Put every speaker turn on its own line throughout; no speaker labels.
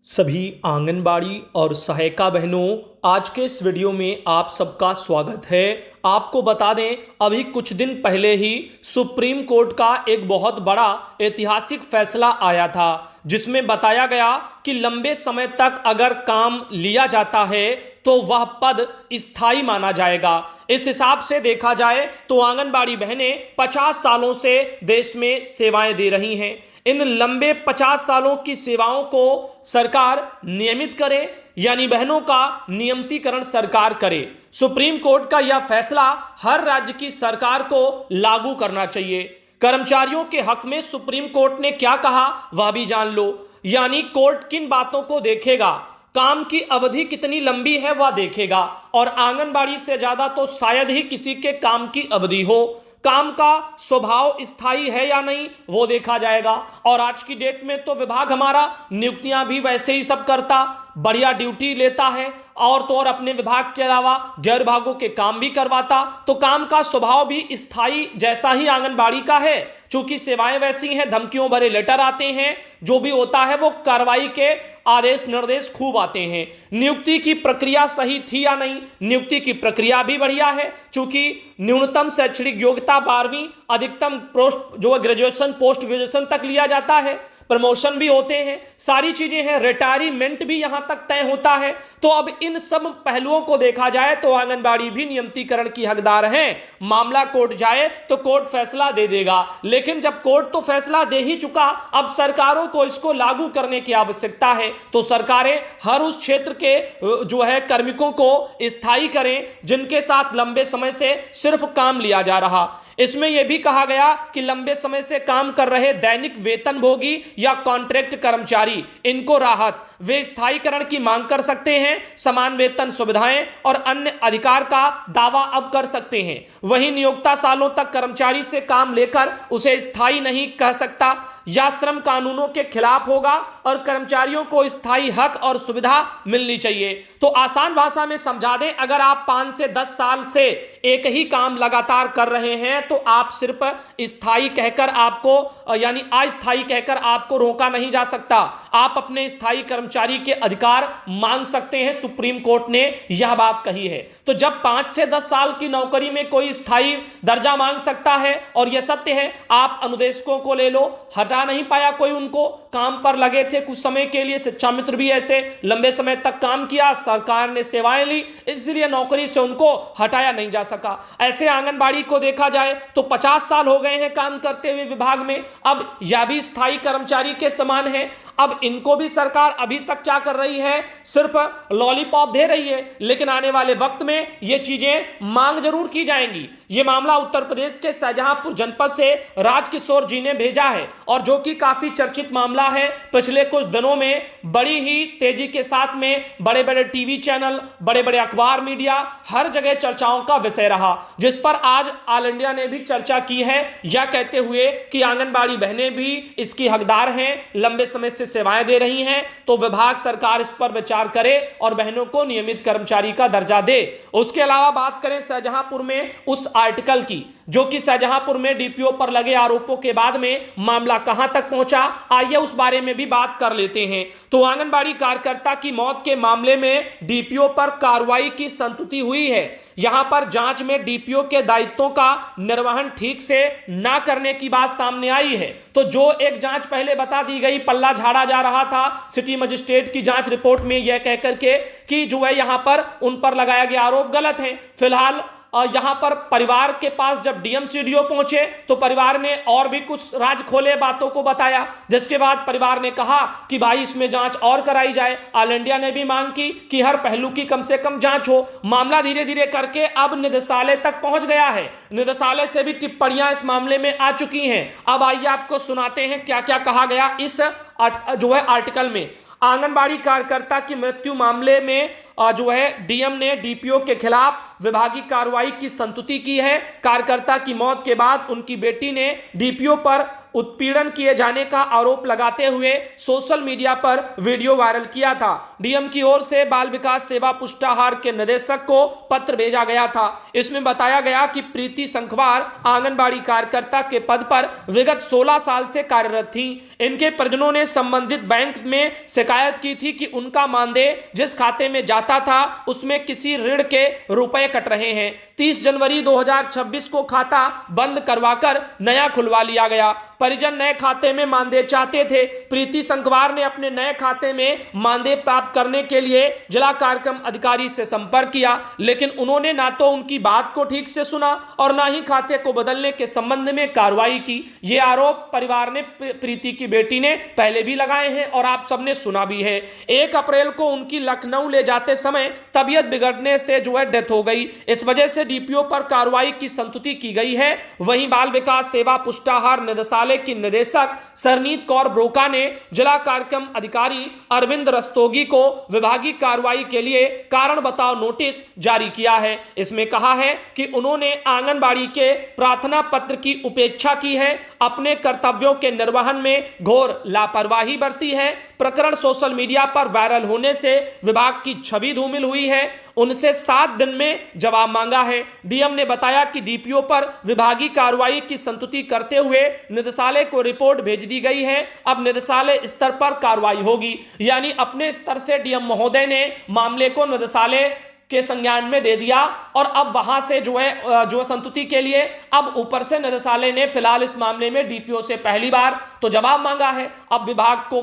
सभी आंगनबाड़ी और सहायिका बहनों, आज के इस वीडियो में आप सबका स्वागत है। आपको बता दें, अभी कुछ दिन पहले ही सुप्रीम कोर्ट का एक बहुत बड़ा ऐतिहासिक फैसला आया था, जिसमें बताया गया कि लंबे समय तक अगर काम लिया जाता है तो वह पद स्थायी माना जाएगा। इस हिसाब से देखा जाए तो आंगनबाड़ी बहनें 50 सालों से देश में सेवाएं दे रही हैं। इन लंबे 50 सालों की सेवाओं को सरकार नियमित करे, यानी बहनों का नियमितीकरण सरकार करे। सुप्रीम कोर्ट का यह फैसला हर राज्य की सरकार को लागू करना चाहिए। कर्मचारियों के हक में सुप्रीम कोर्ट ने क्या कहा वह भी जान लो। यानी कोर्ट किन बातों को देखेगा, काम की अवधि कितनी लंबी है वह देखेगा, और आंगनबाड़ी से ज्यादा तो शायद ही किसी के काम की अवधि हो। काम का स्वभाव स्थायी है या नहीं वो देखा जाएगा। और आज की डेट में तो विभाग हमारा नियुक्तियां भी वैसे ही सब करता, बढ़िया ड्यूटी लेता है, और तो और अपने विभाग के अलावा गैर विभागों के काम भी करवाता। तो काम का स्वभाव भी स्थायी जैसा ही आंगनबाड़ी का है। चूंकि सेवाएं वैसी हैं, धमकियों भरे लेटर आते हैं, जो भी होता है वो कार्रवाई के आदेश निर्देश खूब आते हैं। नियुक्ति की प्रक्रिया सही थी या नहीं, नियुक्ति की प्रक्रिया भी बढ़िया है। चूंकि न्यूनतम शैक्षणिक योग्यता 12वीं, अधिकतम पोस्ट जो ग्रेजुएशन पोस्ट ग्रेजुएशन तक लिया जाता है, प्रमोशन भी होते हैं, सारी चीजें हैं, रिटायरमेंट भी यहां तक तय होता है। तो अब इन सब पहलुओं को देखा जाए तो आंगनबाड़ी भी नियमितीकरण की हकदार है। मामला कोर्ट जाए तो कोर्ट फैसला दे देगा, लेकिन जब कोर्ट तो फैसला दे ही चुका, अब सरकारों को इसको लागू करने की आवश्यकता है। तो सरकारें हर उस क्षेत्र के जो है कार्मिकों को स्थायी करें जिनके साथ लंबे समय से सिर्फ काम लिया जा रहा। इसमें यह भी कहा गया कि लंबे समय से काम कर रहे दैनिक वेतनभोगी या कॉन्ट्रैक्ट कर्मचारी, इनको राहत, वे स्थायीकरण की मांग कर सकते हैं, समान वेतन सुविधाएं और अन्य अधिकार का दावा अब कर सकते हैं। वहीं नियोक्ता सालों तक कर्मचारी से काम लेकर उसे स्थायी नहीं कह सकता या श्रम कानूनों के खिलाफ होगा, और कर्मचारियों को स्थायी हक और सुविधा मिलनी चाहिए। तो आसान भाषा में समझा दें, अगर आप 5 से 10 साल से एक ही काम लगातार कर रहे हैं तो आप सिर्फ स्थायी कहकर आपको यानी अस्थायी कहकर आपको रोका नहीं जा सकता। आप अपने स्थायी कर्मचारी के अधिकार मांग सकते हैं। सुप्रीम कोर्ट ने यह बात कही है। तो जब 5 से 10 साल की नौकरी में कोई स्थायी दर्जा मांग सकता है, और यह सत्य है, आप अनुदेशकों को ले लो, हटा नहीं पाया कोई, उनको काम पर लगे थे कुछ समय के लिए, शिक्षा मित्र भी ऐसे लंबे समय तक काम किया, सरकार ने सेवाएं ली, इसलिए नौकरी से उनको हटाया नहीं जा सका। ऐसे आंगनबाड़ी को देखा जाए तो 50 साल हो गए हैं काम करते हुए विभाग में, अब यह भी स्थायी कर्मचारी के समान है। अब इनको भी सरकार अभी तक क्या कर रही है, सिर्फ लॉलीपॉप दे रही है, लेकिन आने वाले वक्त में ये चीजें मांग जरूर की जाएंगी। ये मामला उत्तर प्रदेश के शाहजहांपुर जनपद से राजकिशोर जी ने भेजा है, और जो कि काफी चर्चित मामला है। पिछले कुछ दिनों में बड़ी ही तेजी के साथ में बड़े बड़े टीवी चैनल, बड़े बड़े अखबार, मीडिया, हर जगह चर्चाओं का विषय रहा, जिस पर आज ऑल इंडिया ने भी चर्चा की है, यह कहते हुए कि आंगनबाड़ी बहनें भी इसकी हकदार हैं, लंबे समय से सेवाएं दे रही हैं। तो विभाग, सरकार इस पर विचार करे और बहनों को नियमित कर्मचारी का दर्जा दे। उसके अलावा बात करें शाहजहांपुर में उस आर्टिकल की, जो कि शाहजहांपुर में डीपीओ पर लगे आरोपों के बाद में मामला कहां तक पहुंचा, आइए उस बारे में भी बात कर लेते हैं। तो आंगनबाड़ी कार्यकर्ता की मौत के मामले में डीपीओ पर कार्रवाई की संतुति हुई है। यहां पर जांच में डीपीओ के दायित्वों का निर्वहन ठीक से ना करने की बात सामने आई है। तो जो एक जांच पहले बता दी गई, पल्ला झाड़ा जा रहा था सिटी मजिस्ट्रेट की जांच रिपोर्ट में यह कहकर के कि जो है यहां पर उन पर लगाया गया आरोप गलत है। फिलहाल यहां पर परिवार के पास जब डीएम सीडीओ पहुंचे तो परिवार ने और भी कुछ राज खोले, बातों को बताया, जिसके बाद परिवार ने कहा कि भाई इसमें जांच और कराई जाए। ऑल इंडिया ने भी मांग की कि हर पहलू की कम से कम जांच हो। मामला धीरे धीरे करके अब निदेशालय तक पहुंच गया है। निदेशालय से भी टिप्पणियां इस मामले में आ चुकी हैं। अब आइए आपको सुनाते हैं क्या क्या कहा गया इस जो है आर्टिकल में। आंगनबाड़ी कार्यकर्ता की मृत्यु मामले में जो है डीएम ने डीपीओ के खिलाफ विभागीय कार्रवाई की संतुति की है। कार्यकर्ता की मौत के बाद उनकी बेटी ने डीपीओ पर उत्पीड़न किए जाने का आरोप लगाते हुए सोशल मीडिया पर वीडियो वायरल किया था। डीएम की ओर से बाल विकास सेवा पुष्टाहार के निदेशक को पत्र भेजा गया था। इसमें बताया गया कि प्रीति संखवार आंगनबाड़ी कार्यकर्ता के पद पर विगत 16 साल से कार्यरत थी। इनके परिजनों ने संबंधित बैंक में शिकायत की थी कि उनका मानदेय जिस खाते में जाता था उसमें किसी ऋण के रुपए कट रहे हैं। 30 जनवरी 2026 को खाता बंद करवाकर नया खुलवा लिया गया। परिजन नए खाते में मानदेय चाहते थे। प्रीति संखवार ने अपने नए खाते में मानदेय प्राप्त करने के लिए जिला कार्यक्रम अधिकारी से संपर्क किया, लेकिन उन्होंने ना तो उनकी बात को ठीक से सुना और ना ही खाते को बदलने के संबंध में कार्रवाई की। ये आरोप परिवार ने प्रीति की बेटी ने पहले भी लगाए हैं और आप सबने सुना भी है। 1 अप्रैल को उनकी लखनऊ ले जाते समय तबीयत बिगड़ने से डेथ हो गई। इस वजह से डीपीओ पर कार्रवाई की संस्तुति की गई है। वहीं बाल विकास सेवा पुष्टाहार निदेशालय की निदेशक सरनीत कौर ब्रोका ने जिला कार्यक्रम अधिकारी अरविंद रस्तोगी को विभागीय कार्रवाई के लिए कारण बताओ नोटिस जारी किया है। इसमें कहा है कि उन्होंने आंगनबाड़ी के प्रार्थना पत्र की उपेक्षा की है, अपने कर्तव्यों के निर्वहन में घोर लापरवाही बरती है। प्रकरण सोशल मीडिया पर वायरल होने से विभाग की छवि धूमिल हुई है। उनसे 7 दिन में जवाब मांगा है। डीएम ने बताया कि डीपीओ पर विभागीय कार्रवाई की संस्तुति करते हुए निदेशालय को रिपोर्ट भेज दी गई है। अब निदेशालय स्तर पर कार्रवाई होगी, यानी अपने स्तर से डीएम महोदय ने मामले को निदेशालय के संज्ञान में दे दिया और अब वहां से संस्तुति के लिए अब ऊपर से निदेशालय ने फिलहाल इस मामले में डीपीओ से पहली बार तो जवाब मांगा है। अब विभाग को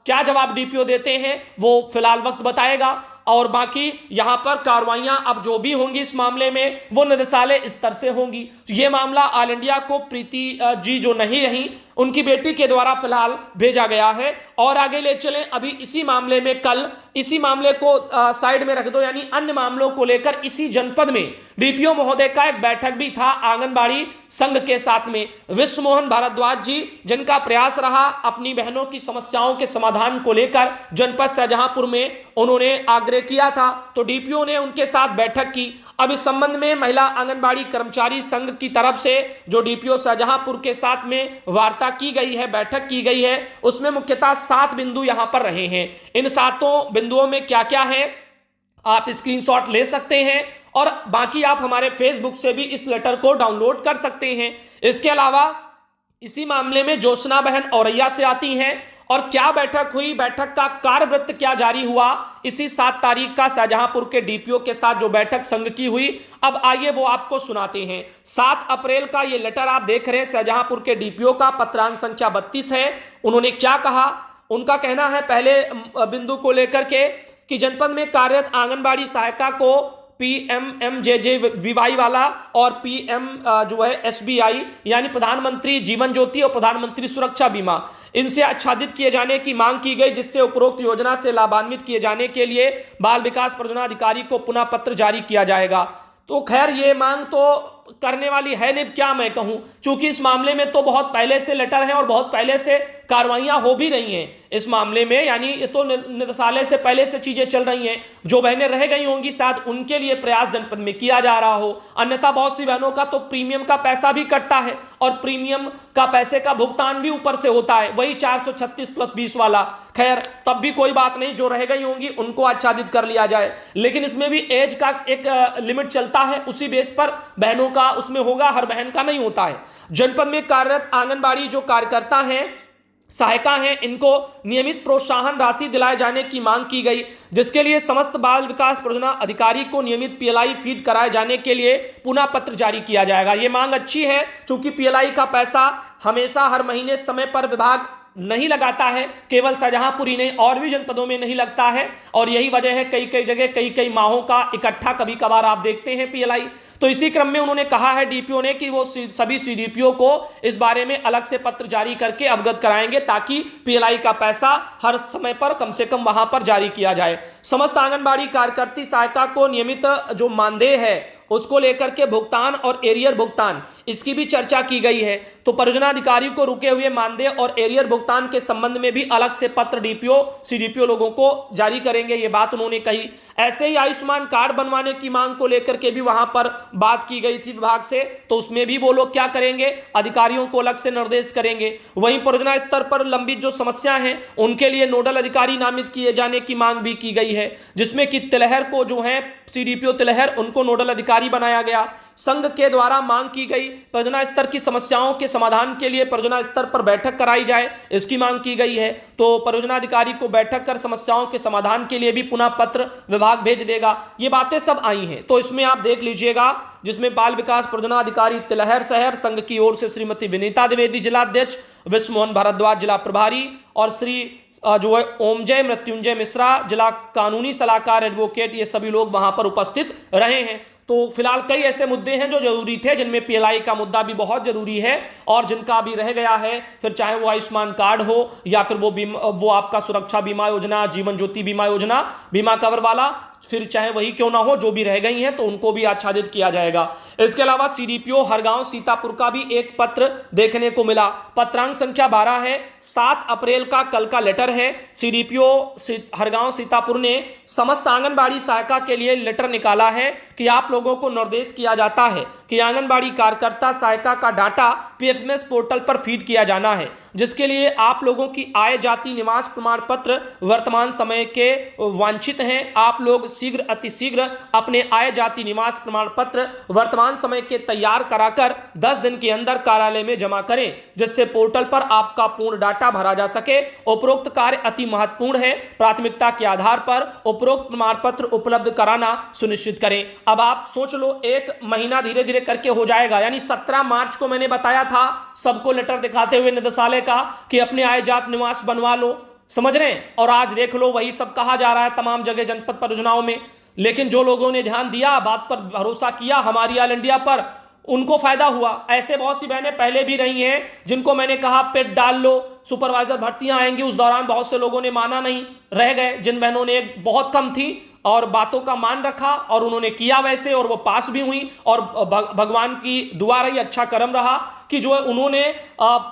क्या जवाब डीपीओ देते हैं वो फिलहाल वक्त बताएगा और बाकी यहां पर कार्रवाइयां अब जो भी होंगी इस मामले में वो निदेशालय स्तर से होंगी। ये मामला ऑल इंडिया को प्रीति जी जो नहीं रही उनकी बेटी के द्वारा फिलहाल भेजा गया है। और आगे ले चलें, अभी इसी मामले में कल इसी मामले को साइड में रख दो, यानी अन्य मामलों को लेकर इसी जनपद में डीपीओ महोदय का एक बैठक भी था आंगनबाड़ी संघ के साथ में। विश्व मोहन भारद्वाज जी जिनका प्रयास रहा अपनी बहनों की समस्याओं के समाधान को लेकर जनपद शाहजहांपुर में उन्होंने आग्रह किया था, तो डीपीओ ने उनके साथ बैठक की। अब इस संबंध में महिला आंगनबाड़ी कर्मचारी संघ की तरफ से जो डीपीओ शाहजहांपुर के साथ में वार्ता की गई है, बैठक की गई है, उसमें मुख्यतः 7 बिंदु यहां पर रहे हैं। इन 7 बिंदुओं में क्या क्या है आप स्क्रीनशॉट ले सकते हैं और बाकी आप हमारे फेसबुक से भी इस लेटर को डाउनलोड कर सकते हैं। इसके अलावा इसी मामले में ज्योत्सना बहन औरैया से आती हैं और क्या बैठक हुई, बैठक का कार्यवृत्त क्या जारी हुआ, इसी 7 तारीख का शाहजहांपुर के डीपीओ के साथ जो बैठक संघ की हुई। अब आइए वो आपको सुनाते हैं। 7 अप्रैल का ये लेटर आप देख रहे हैं शाहजहांपुर के डीपीओ का, पत्रांक संख्या 32 है। उन्होंने क्या कहा, उनका कहना है पहले बिंदु को लेकर के कि जनपद में कार्यरत आंगनबाड़ी सहायिका को PMMJJBY वाला और PM SBI यानी प्रधानमंत्री जीवन ज्योति और प्रधानमंत्री सुरक्षा बीमा इनसे आच्छादित किए जाने की मांग की गई, जिससे उपरोक्त योजना से लाभान्वित किए जाने के लिए बाल विकास परियोजना अधिकारी को पुनः पत्र जारी किया जाएगा। तो खैर ये मांग तो करने वाली है नहीं, क्या मैं कहूं, चूंकि इस मामले में तो बहुत पहले से लेटर है और बहुत पहले से कार्रवाइयां हो भी रही हैं इस मामले में, यानी ये तो निदेशालय से पहले से चीजें चल रही हैं। जो बहनें रह गई होंगी शायद उनके लिए प्रयास जनपद में किया जा रहा हो, अन्यथा बहुत सी बहनों का तो प्रीमियम का पैसा भी कटता है और प्रीमियम का पैसे का भुगतान भी ऊपर से होता है, वही 436 + 20 वाला। खैर तब भी कोई बात नहीं, जो रह गई होंगी उनको आच्छादित कर लिया जाए, लेकिन इसमें भी एज का एक लिमिट चलता है, उसी बेस पर बहनों का उसमें होगा, हर बहन का नहीं होता है। जनपद में कार्यरत आंगनबाड़ी जो कार्यकर्ता हैं, सहायिका हैं, इनको नियमित प्रोत्साहन राशि दिलाए जाने की मांग की गई, जिसके लिए समस्त बाल विकास परियोजना अधिकारी को नियमित PLI फीड कराए जाने के लिए पुनः पत्र जारी किया जाएगा। ये मांग अच्छी है, क्योंकि PLI का पैसा हमेशा हर महीने समय पर विभाग नहीं लगाता है, केवल शाहजहांपुर ही नहीं और भी जनपदों में नहीं लगता है, और यही वजह है कई कई जगह कई माहों का इकट्ठा कभी कभार आप देखते हैं PLI। तो इसी क्रम में उन्होंने कहा है डीपीओ ने कि वो सभी CDPO को इस बारे में अलग से पत्र जारी करके अवगत कराएंगे, ताकि PLI का पैसा हर समय पर कम से कम वहां पर जारी किया जाए। समस्त आंगनबाड़ी कार्यकर्ती सहायिका को नियमित जो मानदेय है उसको लेकर के भुगतान और एरियर भुगतान इसकी भी चर्चा की गई है। तो परियोजना अधिकारी को रुके हुए मानदेय और एरियर भुगतान के संबंध में भी अलग से पत्र डीपीओ सीडीपीओ लोगों को जारी करेंगे, ये बात उन्होंने कही। ऐसे ही आयुष्मान कार्ड बनवाने की मांग को लेकर के भी वहां पर बात की गई थी विभाग से, तो उसमें भी वो लोग क्या करेंगे, अधिकारियों को अलग से निर्देश करेंगे। वहीं परियोजना स्तर पर लंबित जो समस्या है उनके लिए नोडल अधिकारी नामित किए जाने की मांग भी की गई है, जिसमें कि तिलहर को जो है सीडीपीओ तिलहर उनको नोडल अधिकारी बनाया गया। संघ के द्वारा मांग की गई परियोजना स्तर की समस्याओं के समाधान के लिए परियोजना स्तर पर बैठक कराई जाए, इसकी मांग की गई है। तो परियोजना अधिकारी को बैठक कर समस्याओं के समाधान के लिए भी पुनः पत्र विभाग भेज देगा। ये बातें सब आई हैं, तो इसमें आप देख लीजिएगा, जिसमें बाल विकास परियोजना अधिकारी तिलहर शहर संघ की ओर से श्रीमती विनीता द्विवेदी जिला अध्यक्ष, विश्व मोहन भारद्वाज जिला प्रभारी और श्री जो है ओमजय मृत्युंजय मिश्रा जिला कानूनी सलाहकार एडवोकेट, ये सभी लोग वहां पर उपस्थित रहे हैं। तो फिलहाल कई ऐसे मुद्दे हैं जो जरूरी थे, जिनमें पीएलआई का मुद्दा भी बहुत जरूरी है और जिनका भी रह गया है, फिर चाहे वो आयुष्मान कार्ड हो या फिर वो आपका सुरक्षा बीमा योजना, जीवन ज्योति बीमा योजना, बीमा कवर वाला, फिर चाहे वही क्यों ना हो, जो भी रह गई हैं तो उनको भी आच्छादित किया जाएगा। इसके अलावा सीडीपीओ हरगांव सीतापुर का भी एक पत्र देखने को मिला। पत्रांक संख्या 12 है, 7 अप्रैल का कल का लेटर है। सीडीपीओ हरगांव सीतापुर ने समस्त आंगनबाड़ी सहायिका के लिए लेटर निकाला है कि आप लोगों को निर्देश किया जाता है कि आंगनबाड़ी कार्यकर्ता सहायिका का डाटा पीएफएमएस पोर्टल पर फीड किया जाना है, जिसके लिए आप लोगों की आय जाति निवास प्रमाण पत्र वर्तमान समय के वांछित हैं। आप लोग शीघ्र अतिशीघ्र अपने आय जाति निवास प्रमाण पत्र वर्तमान समय के तैयार कराकर 10 दिन के अंदर कार्यालय में जमा करें, जिससे पोर्टल पर आपका पूर्ण डाटा भरा जा सके। उपरोक्त कार्य अति महत्वपूर्ण है। प्राथमिकता के आधार पर उपरोक्त प्रमाण पत्र उपलब्ध कराना सुनिश्चित करें। अब आप सोच लो, एक महीना धीरे धीरे करके हो जाएगा, यानी 17 मार्च को मैंने बताया था सबको लेटर दिखाते हुए निदेशालय का कि अपने आय जात निवास बनवा लो, समझ रहे हैं, और आज देख लो वही सब कहा जा रहा है तमाम जगह जनपद परियोजनाओं में। लेकिन जो लोगों ने ध्यान दिया, बात पर भरोसा किया हमारी ऑल इंडिया पर, उनको फायदा हुआ। ऐसे बहुत सी बहनें पहले भी रही हैं जिनको मैंने कहा पेट डाल लो, सुपरवाइजर भर्तियां आएंगी, उस दौरान बहुत से लोगों ने माना नहीं, रह गए। जिन बहनों ने बहुत कम थी और बातों का मान रखा और उन्होंने किया वैसे, और वो पास भी हुई, और भगवान की दुआ रही, अच्छा कर्म रहा कि जो है उन्होंने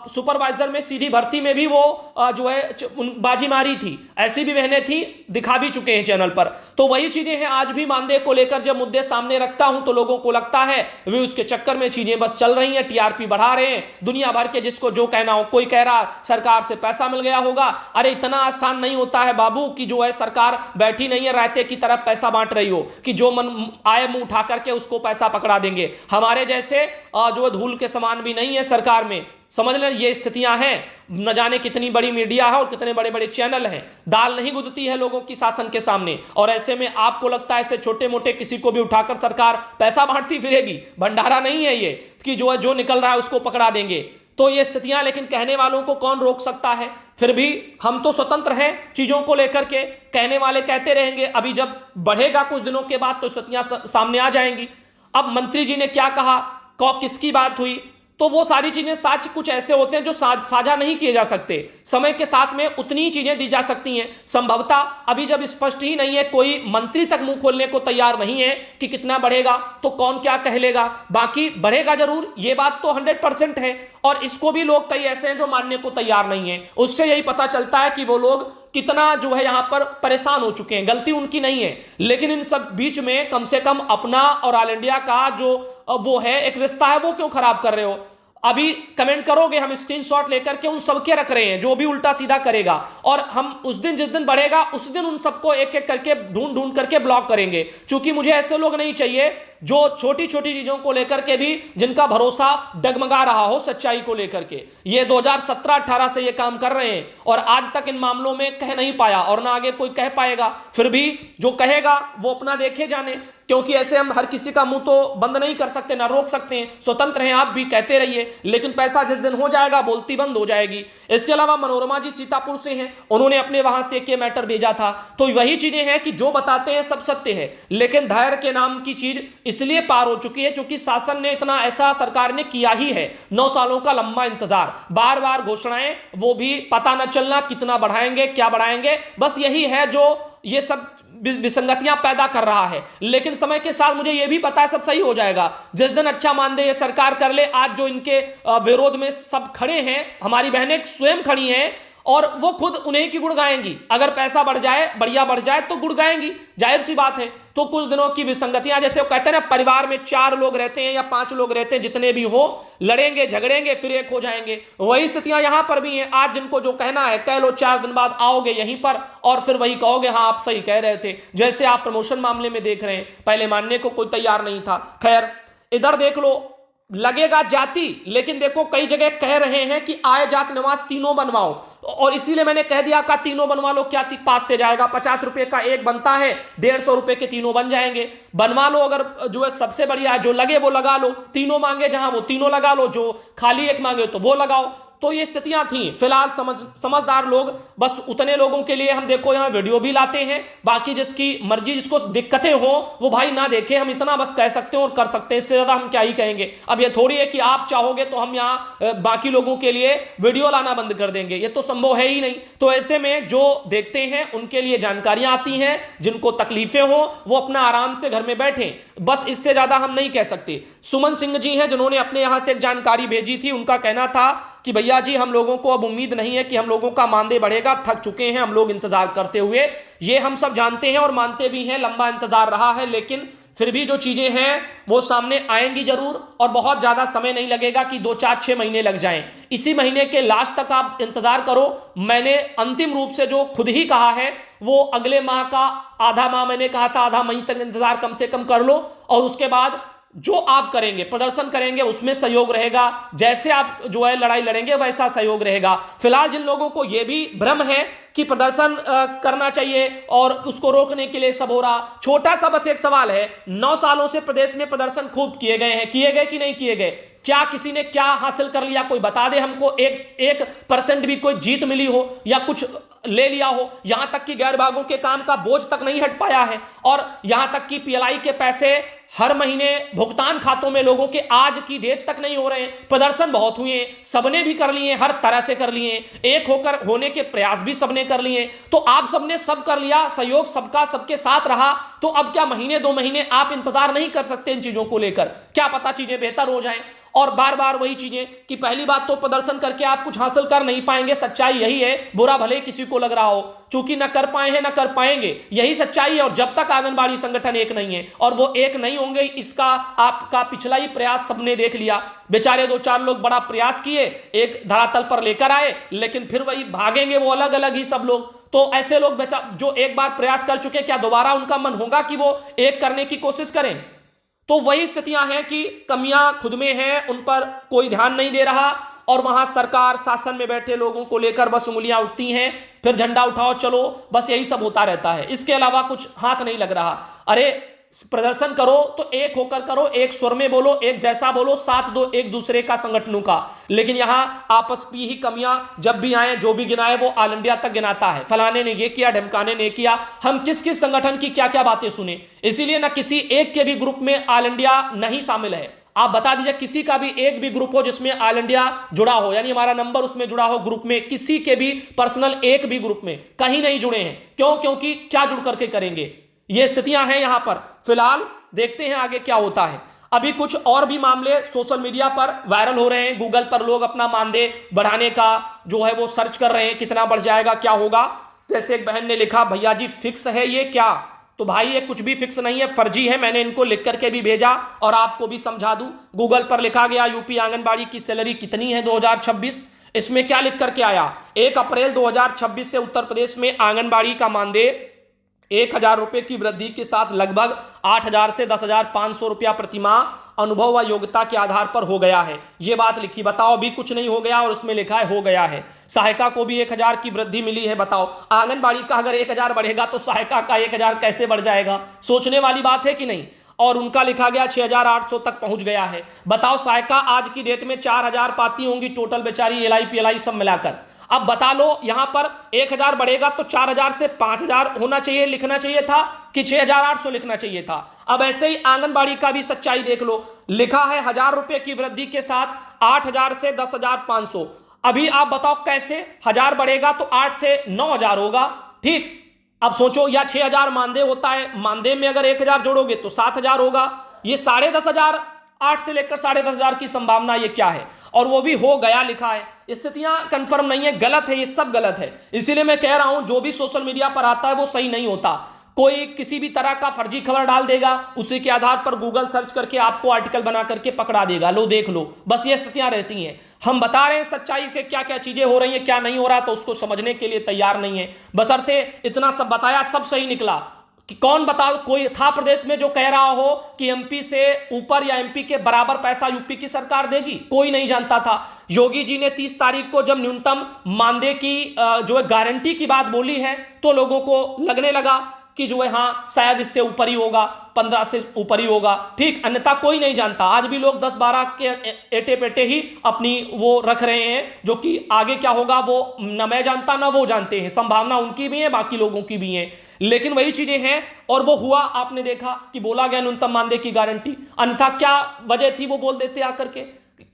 सुपरवाइजर में सीधी भर्ती में भी वो जो है बाजी मारी थी। ऐसी भी बहनें थी, दिखा भी चुके हैं चैनल पर। तो वही चीजें हैं, आज भी मानदेय को लेकर जब मुद्दे सामने रखता हूं तो लोगों को लगता है वे उसके चक्कर में चीजें बस चल रही हैं, टीआरपी बढ़ा रहे हैं, दुनिया भर के जिसको जो कहना हो। कोई कह रहा सरकार से पैसा मिल गया होगा, अरे इतना आसान नहीं होता है बाबू कि जो है सरकार बैठी नहीं है रायते की तरफ पैसा बांट रही हो कि जो मन आए मुंह उठा करके उसको पैसा पकड़ा देंगे। हमारे जैसे जो धूल के समान भी नहीं है सरकार में, समझ लें ये स्थितियां हैं। न जाने कितनी बड़ी मीडिया है और कितने बड़े बड़े चैनल हैं, दाल नहीं गुदती है लोगों की शासन के सामने। और ऐसे में आपको लगता है ऐसे छोटे मोटे किसी को भी उठाकर सरकार पैसा बांटती फिरेगी? भंडारा नहीं है ये कि जो है जो निकल रहा है उसको पकड़ा देंगे। तो ये स्थितियां, लेकिन कहने वालों को कौन रोक सकता है? फिर भी हम तो स्वतंत्र हैं चीजों को लेकर के, कहने वाले कहते रहेंगे। अभी जब बढ़ेगा कुछ दिनों के बाद तो स्थितियां सामने आ जाएंगी। अब मंत्री जी ने क्या कहा, किसकी बात हुई, तो वो सारी चीजें साक्ष्य कुछ ऐसे होते हैं जो साझा नहीं किए जा सकते। समय के साथ में उतनी ही चीजें दी जा सकती हैं। संभवतः अभी जब स्पष्ट ही नहीं है, कोई मंत्री तक मुंह खोलने को तैयार नहीं है कि कितना बढ़ेगा, तो कौन क्या कह लेगा। बाकी बढ़ेगा जरूर, ये बात तो 100% है। और इसको भी लोग कई ऐसे हैं जो मानने को तैयार नहीं है। उससे यही पता चलता है कि वो लोग कितना जो है यहां पर परेशान हो चुके हैं। गलती उनकी नहीं है, लेकिन इन सब बीच में कम से कम अपना और ऑल इंडिया का जो वो है एक रिश्ता है, वो क्यों खराब कर रहे हो? अभी कमेंट करोगे, हम स्क्रीनशॉट लेकर के उन सबके रख रहे हैं जो भी उल्टा सीधा करेगा, और हम उस दिन जिस दिन बढ़ेगा उस दिन उन सबको एक एक करके ढूंढ करके ब्लॉक करेंगे। क्योंकि मुझे ऐसे लोग नहीं चाहिए जो छोटी छोटी चीजों को लेकर के भी जिनका भरोसा डगमगा रहा हो सच्चाई को लेकर के। ये 2017-18 से ये काम कर रहे हैं और आज तक इन मामलों में कह नहीं पाया और ना आगे कोई कह पाएगा। फिर भी जो कहेगा वो अपना देखे जाने, क्योंकि ऐसे हम हर किसी का मुंह तो बंद नहीं कर सकते, ना रोक सकते हैं। स्वतंत्र हैं, आप भी कहते रहिए, लेकिन पैसा जिस दिन हो जाएगा बोलती बंद हो जाएगी। इसके अलावा मनोरमा जी सीतापुर से हैं, उन्होंने अपने वहां से एक मैटर भेजा था। तो वही चीजें हैं कि जो बताते हैं सब सत्य है, लेकिन धैर्य के नाम की चीज इसलिए पार हो चुकी है क्योंकि शासन ने इतना, ऐसा सरकार ने किया ही है। 9 सालों का लंबा इंतजार, बार बार घोषणाएं, वो भी पता न चलना कितना बढ़ाएंगे क्या बढ़ाएंगे। बस यही है जो ये सब विसंगतियां पैदा कर रहा है, लेकिन समय के साथ मुझे यह भी पता है सब सही हो जाएगा। जिस दिन अच्छा मानदेय ये सरकार कर ले, आज जो इनके विरोध में सब खड़े हैं, हमारी बहनें स्वयं खड़ी हैं और वो खुद उन्हीं की गुड़ गाएंगी। अगर पैसा बढ़ जाए, बढ़िया बढ़ जाए तो गुड़ गाएंगी, जाहिर सी बात है। तो कुछ दिनों की विसंगतियां, जैसे वो कहते हैं ना, परिवार में 4 लोग रहते हैं या 5 लोग रहते हैं, जितने भी हो, लड़ेंगे झगड़ेंगे फिर एक हो जाएंगे। वही स्थितियां यहां पर भी हैं। आज जिनको जो कहना है कह लो, 4 दिन बाद आओगे यहीं पर और फिर वही कहोगे हाँ आप सही कह रहे थे। जैसे आप प्रमोशन मामले में देख रहे हैं, पहले मानने को कोई तैयार नहीं था। खैर, इधर देख लो, लगेगा जाति, लेकिन देखो कई जगह कह रहे हैं कि आय जात निवास तीनों बनवाओ, और इसीलिए मैंने कह दिया का तीनों बनवा लो। क्या पास से जाएगा? 50 रुपए का एक बनता है, 150 रुपए के तीनों बन जाएंगे। बनवा लो, अगर जो है सबसे बढ़िया है, जो लगे वो लगा लो। तीनों मांगे जहां वो तीनों लगा लो, जो खाली एक मांगे तो वो लगाओ। तो ये स्थितियां थी। फिलहाल समझदार लोग, बस उतने लोगों के लिए हम देखो यहाँ वीडियो भी लाते हैं। बाकी जिसकी मर्जी, जिसको दिक्कतें हो वो भाई ना देखे। हम इतना बस कह सकते हैं और कर सकते हैं, इससे ज्यादा हम क्या ही कहेंगे। अब ये थोड़ी है कि आप चाहोगे तो हम यहाँ बाकी लोगों के लिए वीडियो लाना बंद कर देंगे, ये तो संभव है ही नहीं। तो ऐसे में जो देखते हैं उनके लिए जानकारियां आती हैं, जिनको तकलीफें हो वो अपना आराम से घर में बैठे, बस इससे ज्यादा हम नहीं कह सकते। सुमन सिंह जी हैं जिन्होंने अपने यहां से एक जानकारी भेजी थी। उनका कहना था कि भैया जी, हम लोगों को अब उम्मीद नहीं है कि हम लोगों का मानदेय बढ़ेगा, थक चुके हैं हम लोग इंतजार करते हुए। ये हम सब जानते हैं और मानते भी हैं, लंबा इंतजार रहा है, लेकिन फिर भी जो चीजें हैं वो सामने आएंगी जरूर, और बहुत ज्यादा समय नहीं लगेगा कि 2, 4, 6 महीने लग जाएं। इसी महीने के लास्ट तक आप इंतजार करो। मैंने अंतिम रूप से जो खुद ही कहा है वो अगले माह का आधा माह, मैंने कहा था आधा महीने तक इंतजार कम से कम कर लो, और उसके बाद जो आप करेंगे, प्रदर्शन करेंगे, उसमें सहयोग रहेगा। जैसे आप जो है लड़ाई लड़ेंगे वैसा सहयोग रहेगा। फिलहाल जिन लोगों को यह भी भ्रम है कि प्रदर्शन करना चाहिए और उसको रोकने के लिए सब हो रहा, छोटा सा बस एक सवाल है। 9 सालों से प्रदेश में प्रदर्शन खूब किए गए हैं, किए गए कि नहीं किए गए? क्या किसी ने क्या हासिल कर लिया? कोई बता दे हमको, 1% भी कोई जीत मिली हो या कुछ ले लिया हो? यहां तक कि गैर भागों के काम का बोझ तक नहीं हट पाया है, और यहां तक कि पीएलआई के पैसे हर महीने भुगतान खातों में लोगों के आज की डेट तक नहीं हो रहे हैं। प्रदर्शन बहुत हुए, सबने भी कर लिए, हर तरह से कर लिए, एक होकर होने के प्रयास भी सबने कर लिए। तो आप सबने सब कर लिया, सहयोग सबका सबके साथ रहा, तो अब क्या महीने 2 महीने आप इंतजार नहीं कर सकते इन चीजों को लेकर? क्या पता चीजें बेहतर हो जाएं। और बार बार वही चीजें कि पहली बात तो प्रदर्शन करके आप कुछ हासिल कर नहीं पाएंगे, सच्चाई यही है, बुरा भले किसी को लग रहा हो, चूंकि न कर पाए हैं न कर पाएंगे, यही सच्चाई है। और जब तक आंगनबाड़ी संगठन एक नहीं है, और वो एक नहीं होंगे, इसका आपका पिछला ही प्रयास सबने देख लिया। बेचारे 2-4 लोग बड़ा प्रयास किए, एक धरातल पर लेकर आए, लेकिन फिर वही भागेंगे वो अलग अलग ही सब लोग। तो ऐसे लोग जो एक बार प्रयास कर चुके, क्या दोबारा उनका मन होगा कि वो एक करने की कोशिश करें? तो वही स्थितियां हैं कि कमियां खुद में हैं, उन पर कोई ध्यान नहीं दे रहा, और वहां सरकार शासन में बैठे लोगों को लेकर बस उंगलियां उठती हैं, फिर झंडा उठाओ चलो, बस यही सब होता रहता है। इसके अलावा कुछ हाथ नहीं लग रहा। अरे प्रदर्शन करो तो एक होकर करो, एक स्वर में बोलो, एक जैसा बोलो, साथ दो एक दूसरे का, संगठनों का। लेकिन यहां आपस की ही कमियां जब भी आए, जो भी गिनाए वो ऑल इंडिया तक गिनाता है, फलाने ने ये किया, ढमकाने ने किया। हम किस किस संगठन की क्या क्या बातें सुने? इसीलिए ना किसी एक के भी ग्रुप में ऑल इंडिया नहीं शामिल है। आप बता दीजिए, किसी का भी एक भी ग्रुप हो जिसमें ऑल इंडिया जुड़ा हो, यानी हमारा नंबर उसमें जुड़ा हो ग्रुप में, किसी के भी पर्सनल एक भी ग्रुप में कहीं नहीं जुड़े हैं। क्यों? क्योंकि क्या जुड़ करके करेंगे? ये स्थितियां हैं यहां पर। फिलहाल देखते हैं आगे क्या होता है। अभी कुछ और भी मामले सोशल मीडिया पर वायरल हो रहे हैं। गूगल पर लोग अपना मानदेय बढ़ाने का जो है वो सर्च कर रहे हैं, कितना बढ़ जाएगा, क्या होगा। जैसे एक बहन ने लिखा, भैया जी फिक्स है ये क्या? तो भाई ये कुछ भी फिक्स नहीं है, फर्जी है। मैंने इनको लिख करके भी भेजा और आपको भी समझा दूं। गूगल पर लिखा गया यूपी आंगनबाड़ी की सैलरी कितनी है 2026। इसमें क्या लिख करके आया? 1 अप्रैल 2026 से उत्तर प्रदेश में आंगनबाड़ी का मानदेय 1000 रुपए की वृद्धि के साथ लगभग 8000 से 10,500 रुपया प्रतिमाह अनुभव व योग्यता के आधार पर हो गया है। यह बात लिखी। बताओ, अभी कुछ नहीं हो गया और उसमें लिखा है हो गया है। सहायिका को भी 1000 की वृद्धि मिली है। बताओ, आंगनबाड़ी का अगर 1000 बढ़ेगा तो सहायिका का 1000 कैसे बढ़ जाएगा? सोचने वाली बात है कि नहीं? और उनका लिखा गया 6800 तक पहुंच गया है। बताओ, सहायिका आज की डेट में 4000 पाती होंगी टोटल, बेचारी एलआई पीएलआई सब मिलाकर। अब बता लो, यहां पर 1000 बढ़ेगा तो 4000 से 5000 होना चाहिए, लिखना चाहिए था, कि 6800 लिखना चाहिए था। अब ऐसे ही आंगनबाड़ी का भी सच्चाई देख लो। लिखा है 1000 रुपए की वृद्धि के साथ 8000 से 10,500। अभी आप बताओ कैसे? 1000 बढ़ेगा तो 8 से 9000 होगा, ठीक? अब सोचो, या 6,000 मानदेय होता है, मानदेय में अगर 1,000 जोड़ोगे तो 7,000 होगा। ये 10,500, 8 से लेकर 10,500 की संभावना, ये क्या है? और वो भी हो गया लिखा है। स्थितियां कंफर्म नहीं है, गलत है, ये सब गलत है। इसीलिए मैं कह रहा हूं जो भी सोशल मीडिया पर आता है वो सही नहीं होता। कोई किसी भी तरह का फर्जी खबर डाल देगा, उसी के आधार पर गूगल सर्च करके आपको आर्टिकल बना करके पकड़ा देगा, लो देख लो। बस ये स्थितियां रहती हैं। हम बता रहे हैं सच्चाई से क्या क्या चीजें हो रही हैं, क्या नहीं हो रहा, तो उसको समझने के लिए तैयार नहीं है। बशर्ते इतना सब बताया, सब सही निकला। कि कौन बता, कोई था प्रदेश में जो कह रहा हो कि एमपी से ऊपर या एमपी के बराबर पैसा यूपी की सरकार देगी? कोई नहीं जानता था। योगी जी ने 30 तारीख को जब न्यूनतम मानदेय की जो है गारंटी की बात बोली है, तो लोगों को लगने लगा कि जो है हाँ शायद इससे ऊपर ही होगा, 15 से ऊपर ही होगा, ठीक। अन्यथा कोई नहीं जानता। आज भी लोग 10-12 के एटे पेटे ही अपनी वो रख रहे हैं, जो कि आगे क्या होगा वो न मैं जानता ना वो जानते हैं। संभावना उनकी भी है, बाकी लोगों की भी है, लेकिन वही चीजें हैं। और वो हुआ, आपने देखा कि बोला गया न्यूनतम मानदेय की गारंटी। अन्यथा क्या वजह थी वो बोल देते आकर के,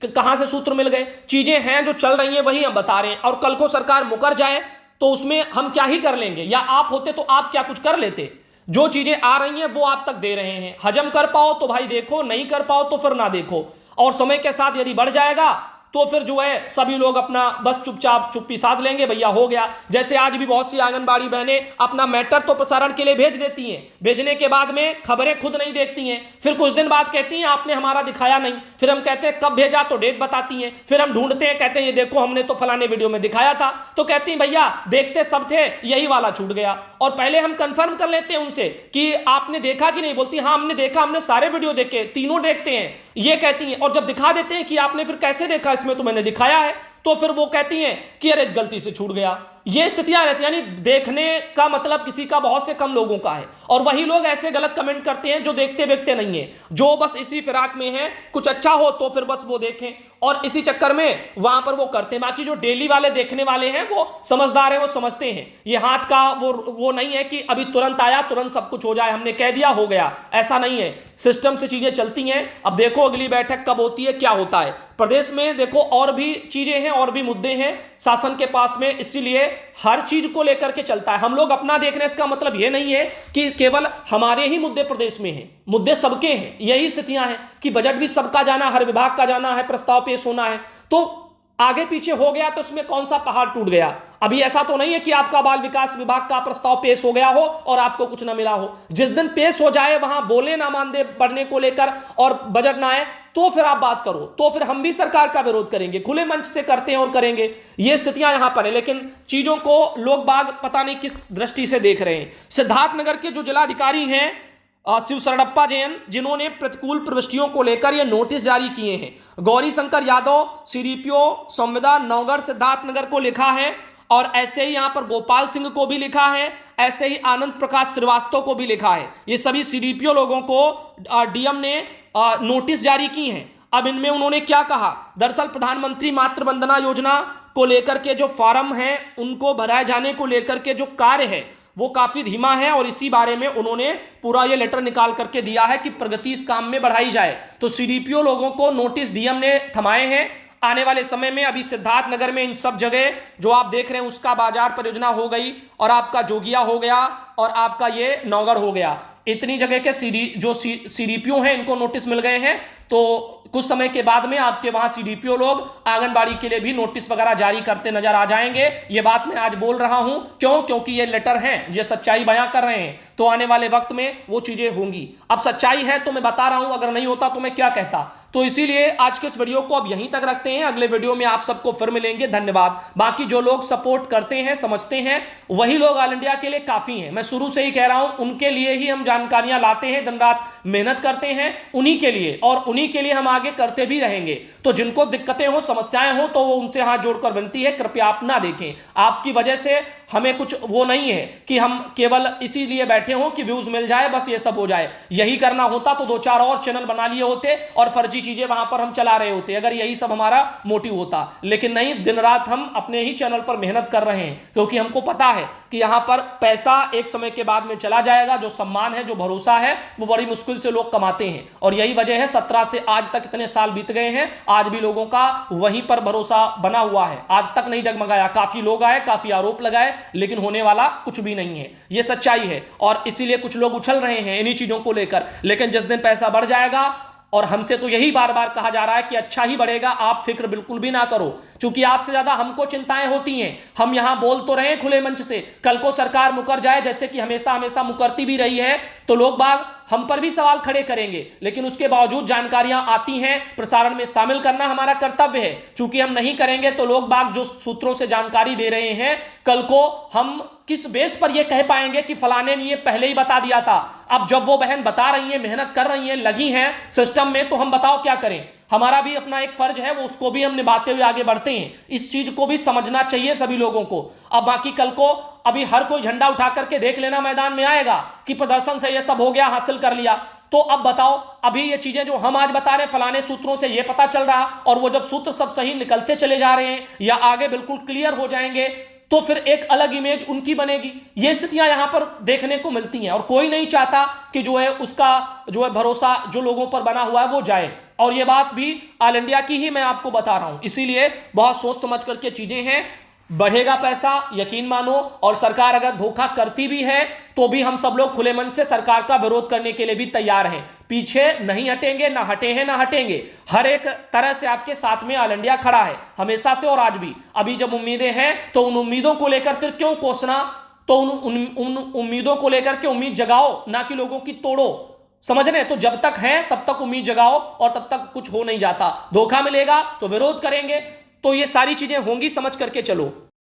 कहां से सूत्र मिल गए? चीजें हैं जो चल रही हैं वही हम बता रहे हैं। और कल को सरकार मुकर जाए तो उसमें हम क्या ही कर लेंगे? या आप होते तो आप क्या कुछ कर लेते? जो चीजें आ रही हैं वो आप तक दे रहे हैं। हजम कर पाओ तो भाई देखो, नहीं कर पाओ तो फिर ना देखो। और समय के साथ यदि बढ़ जाएगा तो फिर जो है सभी लोग अपना बस चुपचाप चुप्पी साध लेंगे, भैया हो गया। जैसे आज भी बहुत सी आंगनबाड़ी बहनें अपना मैटर तो प्रसारण के लिए भेज देती हैं, भेजने के बाद में खबरें खुद नहीं देखती हैं, फिर कुछ दिन बाद कहती हैं आपने हमारा दिखाया नहीं। फिर हम कहते हैं कब भेजा, तो डेट बताती हैं। फिर हम ढूंढते हैं, कहते हैं ये देखो हमने तो फलाने वीडियो में दिखाया था, तो कहती हैं भैया देखते सब थे, यही वाला छूट गया। और पहले हम कंफर्म कर लेते हैं उनसे कि आपने देखा कि नहीं, बोलती हाँ हमने देखा, हमने सारे वीडियो देखे, तीनों देखते हैं, ये कहती हैं। और जब दिखा देते हैं कि आपने फिर कैसे देखा, इसमें तो मैंने दिखाया है, तो फिर वो कहती हैं कि अरे गलती से छूट गया। ये स्थितियां रहती हैं। यानी देखने का मतलब किसी का बहुत से कम लोगों का है, और वही लोग ऐसे गलत कमेंट करते हैं जो देखते देखते नहीं है, जो बस इसी फिराक में है, कुछ अच्छा हो तो फिर बस वो देखें और इसी चक्कर में वहां पर वो करते हैं। बाकी जो डेली वाले देखने वाले हैं वो समझदार है, वो समझते हैं ये हाथ का वो नहीं है कि अभी तुरंत आया तुरंत सब कुछ हो जाए, हमने कह दिया हो गया, ऐसा नहीं है। सिस्टम से चीजें चलती हैं। अब देखो अगली बैठक कब होती है, क्या होता है प्रदेश में। देखो और भी चीजें हैं, और भी मुद्दे हैं शासन के पास में, इसीलिए हर चीज को लेकर के चलता है। हम लोग अपना देखने, इसका मतलब यह नहीं है कि केवल हमारे ही मुद्दे प्रदेश में हैं, मुद्दे सबके हैं। यही स्थितियां हैं कि बजट भी सबका जाना, हर विभाग का जाना है, प्रस्ताव पेश होना है, तो आगे पीछे हो गया तो उसमें कौन सा पहाड़ टूट गया? अभी ऐसा तो नहीं है कि आपका बाल विकास विभाग का प्रस्ताव पेश हो गया हो और आपको कुछ ना मिला हो। जिस दिन पेश हो जाए वहां बोले ना मानदेय बढ़ने को लेकर और बजट ना आए तो फिर आप बात करो, तो फिर हम भी सरकार का विरोध करेंगे, खुले मंच से करते हैं और करेंगे। ये स्थितियां यहां पर है, लेकिन चीजों को लोग बाग पता नहीं किस दृष्टि से देख रहे हैं। सिद्धार्थनगर के जो जिलाधिकारी हैं शिव शरणप्पा जैन, जिन्होंने प्रतिकूल प्रविष्टियों को लेकर ये नोटिस जारी किए हैं, गौरी शंकर यादव सीडीपीओ संविदा नौगढ़ सिद्धार्थनगर को लिखा है, और ऐसे ही यहां पर गोपाल सिंह को भी लिखा है, ऐसे ही आनंद प्रकाश श्रीवास्तव को भी लिखा है। ये सभी सीडीपीओ लोगों को डीएम ने नोटिस जारी की हैं। अब इनमें उन्होंने क्या कहा? दरअसल प्रधानमंत्री मातृ वंदना योजना को लेकर के जो फॉर्म है उनको भराए जाने को लेकर के जो कार्य है वो काफी धीमा है, और इसी बारे में उन्होंने पूरा ये लेटर निकाल करके दिया है कि प्रगति इस काम में बढ़ाई जाए। तो सीडीपीओ लोगों को नोटिस डीएम ने थमाए हैं। आने वाले समय में अभी सिद्धार्थनगर में इन सब जगह जो आप देख रहे हैं उसका बाजार परियोजना हो गई, और आपका जोगिया हो गया, और आपका ये नौगढ़ हो गया। इतनी जगह के सीडीपीओ हैं इनको नोटिस मिल गए हैं। तो कुछ समय के बाद में आपके वहां सीडीपीओ लोग आंगनबाड़ी के लिए भी नोटिस वगैरह जारी करते नजर आ जाएंगे। ये बात मैं आज बोल रहा हूं क्यों? क्योंकि ये लेटर हैं, ये सच्चाई बयां कर रहे हैं, तो आने वाले वक्त में वो चीजें होंगी। अब सच्चाई है तो मैं बता रहा हूं, अगर नहीं होता तो मैं क्या कहता। तो इसीलिए आज के इस वीडियो को अब यहीं तक रखते हैं, अगले वीडियो में आप सबको फिर मिलेंगे। धन्यवाद। बाकी जो लोग सपोर्ट करते हैं, समझते हैं, वही लोग ऑल इंडिया के लिए काफी हैं। मैं शुरू से ही कह रहा हूं, उनके लिए ही हम जानकारियां लाते हैं, दिन रात मेहनत करते हैं उन्हीं के लिए, और उन्हीं के लिए हम आगे करते भी रहेंगे। तो जिनको दिक्कतें हो, समस्याएं हो, तो उनसे हाथ जोड़कर विनती है कृपया आप ना देखें। आपकी वजह से हमें कुछ वो नहीं है कि हम केवल इसीलिए बैठे हों कि व्यूज मिल जाए, बस ये सब हो जाए। यही करना होता तो 2-4 और चैनल बना लिए होते और फर्जी चीजें वहां पर हम चला रहे होते, अगर यही सब हमारा मोटिव होता। लेकिन नहीं, दिन रात हम अपने ही चैनल पर मेहनत कर रहे हैं, क्योंकि हमको पता है कि कि यहां पर पैसा एक समय के बाद में चला जाएगा, जो सम्मान है, जो भरोसा है, वो बड़ी मुश्किल से लोग कमाते हैं। और यही वजह है 17 से आज तक इतने साल बीत गए हैं, आज भी लोगों का वहीं पर भरोसा बना हुआ है, आज तक नहीं डगमगाया। काफी लोग आए, काफी आरोप लगाए, लेकिन होने वाला कुछ भी नहीं है, ये सच्चाई है। और इसीलिए कुछ लोग उछल रहे हैं इन्हीं चीजों को लेकर। लेकिन जिस दिन पैसा बढ़ जाएगा, और हमसे तो यही बार बार कहा जा रहा है कि अच्छा ही बढ़ेगा, आप फिक्र बिल्कुल भी ना करो, क्योंकि आपसे ज्यादा हमको चिंताएं होती हैं। हम यहां बोल तो रहे हैं खुले मंच से, कल को सरकार मुकर जाए, जैसे कि हमेशा हमेशा मुकरती भी रही है, तो लोग बाग हम पर भी सवाल खड़े करेंगे। लेकिन उसके बावजूद जानकारियां आती हैं, प्रसारण में शामिल करना हमारा कर्तव्य है। चूंकि हम नहीं करेंगे तो लोग बाग जो सूत्रों से जानकारी दे रहे हैं, कल को हम किस बेस पर यह कह पाएंगे कि फलाने ने ये पहले ही बता दिया था। अब जब वो बहन बता रही है, मेहनत कर रही है, लगी हैं सिस्टम में, तो हम बताओ क्या करें। हमारा भी अपना एक फर्ज है, वो उसको भी हम निभाते हुए आगे बढ़ते हैं। इस चीज को भी समझना चाहिए सभी लोगों को। अब बाकी कल को अभी हर कोई झंडा उठा करके देख लेना मैदान में आएगा कि प्रदर्शन से ये सब हो गया, हासिल कर लिया। तो अब बताओ, अभी ये चीजें जो हम आज बता रहे फलाने सूत्रों से ये पता चल रहा, और वो जब सूत्र सब सही निकलते चले जा रहे हैं या आगे बिल्कुल क्लियर हो जाएंगे, तो फिर एक अलग इमेज उनकी बनेगी। ये स्थितियां यहां पर देखने को मिलती हैं, और कोई नहीं चाहता कि जो है उसका जो है भरोसा जो लोगों पर बना हुआ है वो जाए। और ये बात भी ऑल इंडिया की ही मैं आपको बता रहा हूं, इसीलिए बहुत सोच समझ करके चीजें हैं। बढ़ेगा पैसा, यकीन मानो। और सरकार अगर धोखा करती भी है तो भी हम सब लोग खुले मन से सरकार का विरोध करने के लिए भी तैयार हैं, पीछे नहीं हटेंगे, ना हटे हैं ना हटेंगे। हर एक तरह से आपके साथ में ऑल इंडिया खड़ा है, हमेशा से और आज भी। अभी जब उम्मीदें हैं तो उन उम्मीदों को लेकर फिर क्यों कोसना, तो उन उम्मीदों को लेकर के उम्मीद जगाओ, ना कि लोगों की तोड़ो। समझ रहे? तो जब तक है तब तक उम्मीद जगाओ, और तब तक कुछ हो नहीं जाता। धोखा मिलेगा तो विरोध करेंगे, तो ये सारी चीजें होंगी, समझ करके चलो।